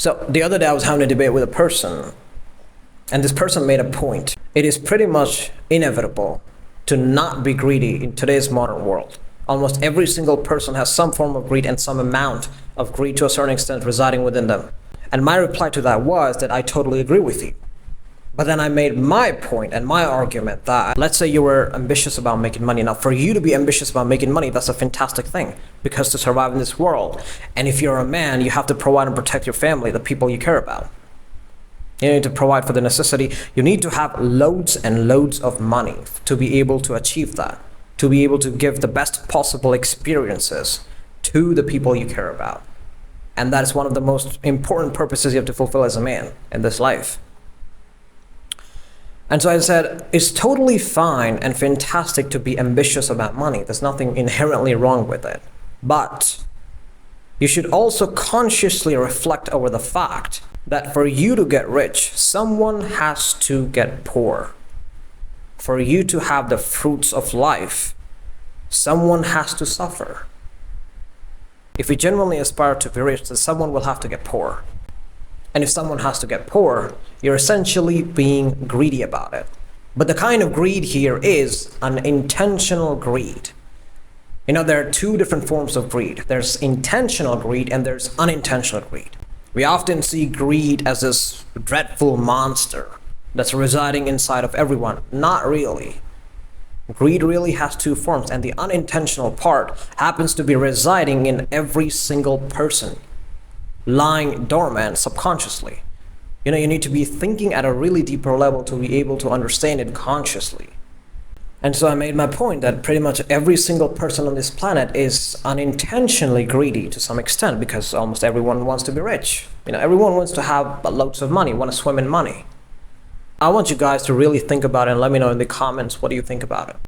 So the other day I was having a debate with a person, and this person made a point. It is pretty much inevitable to not be greedy in today's modern world. Almost every single person has some form of greed and some amount of greed to a certain extent residing within them. And my reply to that was that I totally agree with you. But then I made my point and my argument that, let's say you were ambitious about making money. Now, for you to be ambitious about making money, that's a fantastic thing, because to survive in this world, and if you're a man, you have to provide and protect your family, the people you care about. You need to provide for the necessity. You need to have loads and loads of money to be able to achieve that, to be able to give the best possible experiences to the people you care about. And that is one of the most important purposes you have to fulfill as a man in this life. And so I said, it's totally fine and fantastic to be ambitious about money. There's nothing inherently wrong with it. But you should also consciously reflect over the fact that for you to get rich, someone has to get poor. For you to have the fruits of life, someone has to suffer. If we genuinely aspire to be rich, then someone will have to get poor. And if someone has to get poor, you're essentially being greedy about it. But the kind of greed here is an intentional greed. You know, there are two different forms of greed. There's intentional greed and there's unintentional greed. We often see greed as this dreadful monster that's residing inside of everyone. Not really. Greed really has two forms, and the unintentional part happens to be residing in every single person, lying dormant subconsciously. You know, you need to be thinking at a really deeper level to be able to understand it consciously. And so I made my point that pretty much every single person on this planet is unintentionally greedy to some extent, because almost everyone wants to be rich. You know, everyone wants to have loads of money, want to swim in money. I want you guys to really think about it and let me know in the comments, what do you think about it?